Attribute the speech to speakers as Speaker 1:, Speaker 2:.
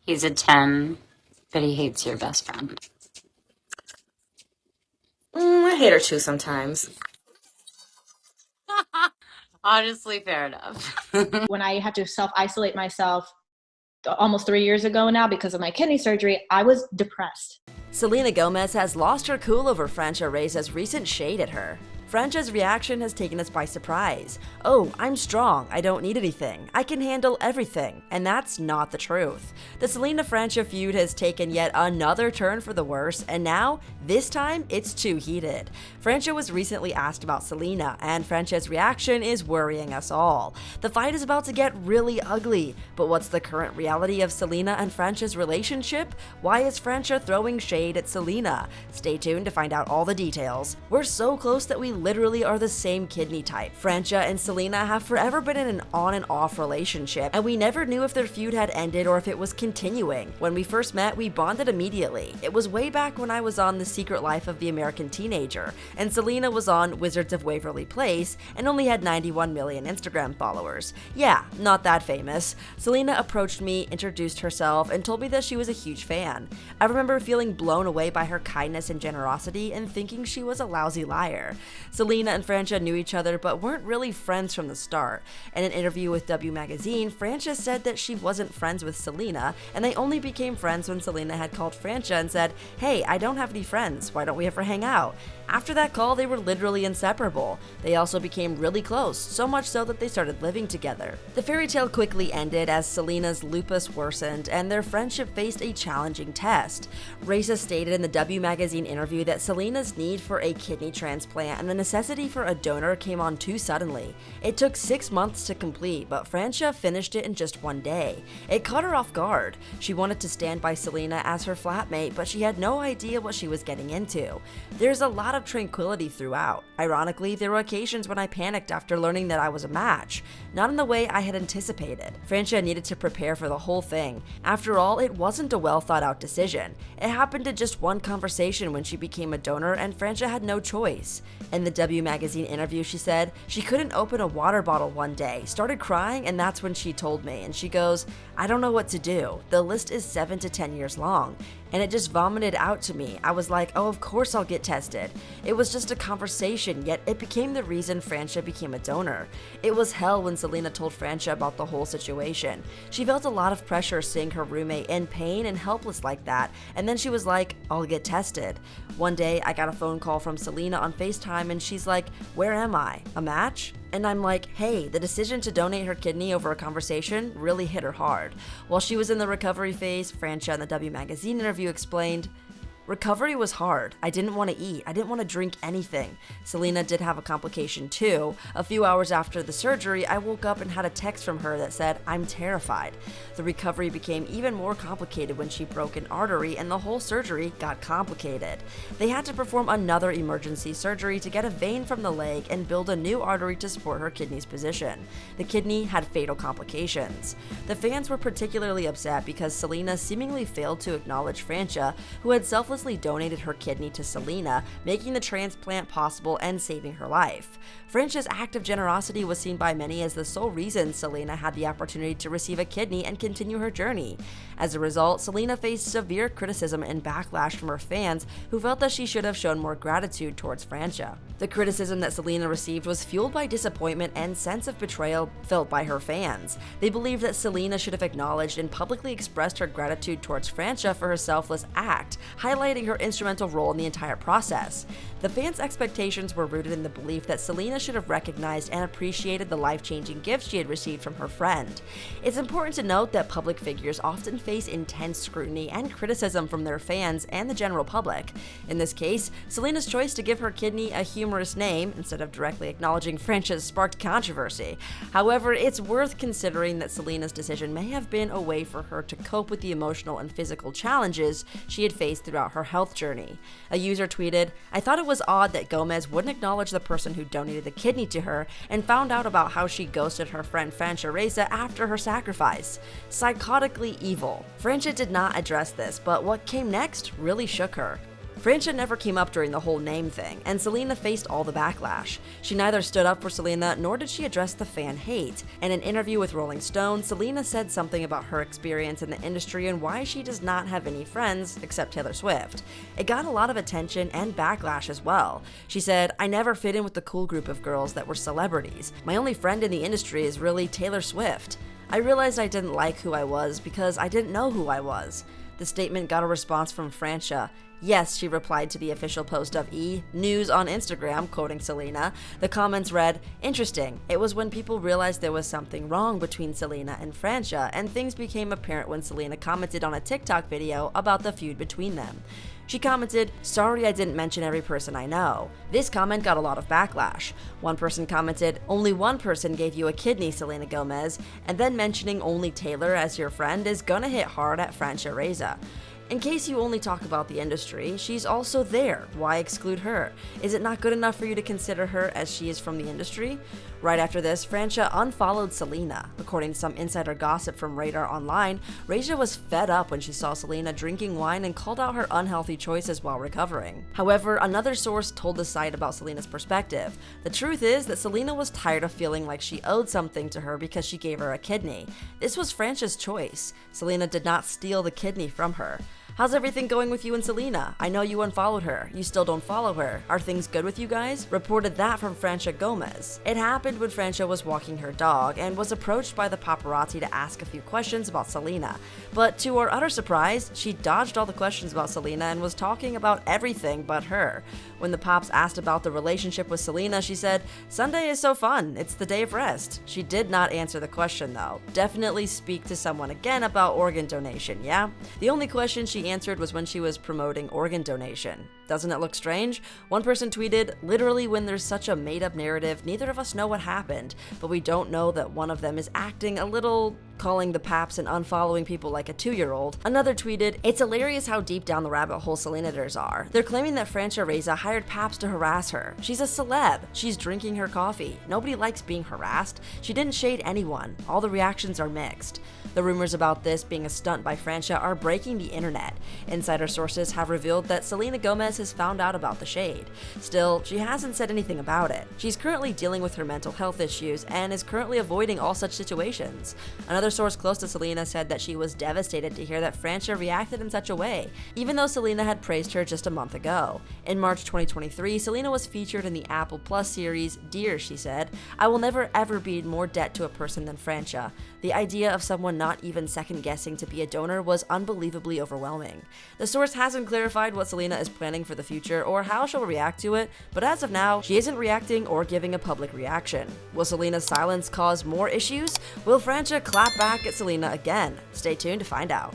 Speaker 1: He's a 10, but he hates your best friend.
Speaker 2: I hate her too sometimes.
Speaker 1: Honestly, fair enough.
Speaker 3: When I had to self-isolate myself almost 3 years ago now because of my kidney surgery, I was depressed.
Speaker 4: Selena Gomez has lost her cool over Francia Raisa's recent shade at her. Francia's reaction has taken us by surprise. "Oh, I'm strong, I don't need anything, I can handle everything," and that's not the truth. The Selena-Francia feud has taken yet another turn for the worse, and now, this time, it's too heated. Francia was recently asked about Selena, and Francia's reaction is worrying us all. The fight is about to get really ugly, but what's the current reality of Selena and Francia's relationship? Why is Francia throwing shade at Selena? Stay tuned to find out all the details. We're so close that we literally are the same kidney type. Francia and Selena have forever been in an on and off relationship, and we never knew if their feud had ended or if it was continuing. When we first met, we bonded immediately. It was way back when I was on The Secret Life of the American Teenager, and Selena was on Wizards of Waverly Place and only had 91 million Instagram followers. Yeah, not that famous. Selena approached me, introduced herself, and told me that she was a huge fan. I remember feeling blown away by her kindness and generosity and thinking she was a lousy liar. Selena and Francia knew each other but weren't really friends from the start. In an interview with W Magazine, Francia said that she wasn't friends with Selena, and they only became friends when Selena had called Francia and said, "Hey, I don't have any friends, why don't we ever hang out?" After that call, they were literally inseparable. They also became really close, so much so that they started living together. The fairy tale quickly ended as Selena's lupus worsened and their friendship faced a challenging test. Raisa stated in the W Magazine interview that Selena's need for a kidney transplant and the necessity for a donor came on too suddenly. It took 6 months to complete, but Francia finished it in just 1 day. It caught her off guard. She wanted to stand by Selena as her flatmate, but she had no idea what she was getting into. There's a lot of tranquility throughout. Ironically, there were occasions when I panicked after learning that I was a match, not in the way I had anticipated. Francia needed to prepare for the whole thing. After all, it wasn't a well thought out decision. It happened in just one conversation when she became a donor, and Francia had no choice. In the W Magazine interview, she said she couldn't open a water bottle one day, started crying, and that's when she told me. And she goes, "I don't know what to do. The list is 7 to 10 years long." And it just vomited out to me. I was like, "Oh, of course I'll get tested." It was just a conversation, yet it became the reason Francia became a donor. It was hell when Selena told Francia about the whole situation. She felt a lot of pressure seeing her roommate in pain and helpless like that, and then she was like, "I'll get tested." One day, I got a phone call from Selena on FaceTime and she's like, "Where am I? A match?" And I'm like, hey, the decision to donate her kidney over a conversation really hit her hard. While she was in the recovery phase, Francia in the W Magazine interview explained, "Recovery was hard. I didn't want to eat. I didn't want to drink anything." Selena did have a complication too. A few hours after the surgery, I woke up and had a text from her that said, "I'm terrified." The recovery became even more complicated when she broke an artery and the whole surgery got complicated. They had to perform another emergency surgery to get a vein from the leg and build a new artery to support her kidney's position. The kidney had fatal complications. The fans were particularly upset because Selena seemingly failed to acknowledge Francia, who had selflessly donated her kidney to Selena, making the transplant possible and saving her life. Francia's act of generosity was seen by many as the sole reason Selena had the opportunity to receive a kidney and continue her journey. As a result, Selena faced severe criticism and backlash from her fans who felt that she should have shown more gratitude towards Francia. The criticism that Selena received was fueled by disappointment and sense of betrayal felt by her fans. They believed that Selena should have acknowledged and publicly expressed her gratitude towards Francia for her selfless act, highlighting her instrumental role in the entire process. The fans' expectations were rooted in the belief that Selena should have recognized and appreciated the life-changing gift she had received from her friend. It's important to note that public figures often face intense scrutiny and criticism from their fans and the general public. In this case, Selena's choice to give her kidney a humorous name instead of directly acknowledging Francia's sparked controversy. However, it's worth considering that Selena's decision may have been a way for her to cope with the emotional and physical challenges she had faced throughout her health journey. A user tweeted, "I thought it was odd that Gomez wouldn't acknowledge the person who donated the kidney to her and found out about how she ghosted her friend Francia Raisa after her sacrifice. Psychotically evil." Francia did not address this, but what came next really shook her. Francia never came up during the whole name thing, and Selena faced all the backlash. She neither stood up for Selena nor did she address the fan hate. In an interview with Rolling Stone, Selena said something about her experience in the industry and why she does not have any friends except Taylor Swift. It got a lot of attention and backlash as well. She said, "I never fit in with the cool group of girls that were celebrities. My only friend in the industry is really Taylor Swift. I realized I didn't like who I was because I didn't know who I was." The statement got a response from Francia. "Yes," she replied to the official post of E! News on Instagram, quoting Selena. The comments read, "Interesting. It was when people realized there was something wrong between Selena and Francia, and things became apparent when Selena commented on a TikTok video about the feud between them." She commented, "Sorry I didn't mention every person I know." This comment got a lot of backlash. One person commented, "Only one person gave you a kidney, Selena Gomez," and then mentioning only Taylor as your friend is gonna hit hard at Francia Raisa. In case you only talk about the industry, she's also there. Why exclude her? Is it not good enough for you to consider her as she is from the industry? Right after this, Francia unfollowed Selena. According to some insider gossip from Radar Online, Raisa was fed up when she saw Selena drinking wine and called out her unhealthy choices while recovering. However, another source told the site about Selena's perspective. The truth is that Selena was tired of feeling like she owed something to her because she gave her a kidney. This was Francia's choice. Selena did not steal the kidney from her. "How's everything going with you and Selena? I know you unfollowed her. You still don't follow her. Are things good with you guys?" reported that from Francia Gomez. It happened when Francia was walking her dog and was approached by the paparazzi to ask a few questions about Selena. But to her utter surprise, she dodged all the questions about Selena and was talking about everything but her. When the Pops asked about the relationship with Selena, she said, "Sunday is so fun. It's the day of rest." She did not answer the question though. Definitely speak to someone again about organ donation, yeah? The only question she answered was when she was promoting organ donation. Doesn't it look strange? One person tweeted, "Literally when there's such a made-up narrative, neither of us know what happened, but we don't know that one of them is acting a little," calling the Paps and unfollowing people like a 2-year-old. Another tweeted, "It's hilarious how deep down the rabbit hole Selenators are. They're claiming that Francia Raisa hired Paps to harass her. She's a celeb. She's drinking her coffee. Nobody likes being harassed. She didn't shade anyone. All the reactions are mixed." The rumors about this being a stunt by Francia are breaking the internet. Insider sources have revealed that Selena Gomez has found out about the shade. Still, she hasn't said anything about it. She's currently dealing with her mental health issues and is currently avoiding all such situations. Another source close to Selena said that she was devastated to hear that Francia reacted in such a way, even though Selena had praised her just a month ago. In March 2023, Selena was featured in the Apple Plus series Dear, she said, "I will never ever be in more debt to a person than Francia. The idea of someone not even second-guessing to be a donor was unbelievably overwhelming." The source hasn't clarified what Selena is planning for the future or how she'll react to it, but as of now, she isn't reacting or giving a public reaction. Will Selena's silence cause more issues? Will Francia clap back at Selena again? Stay tuned to find out.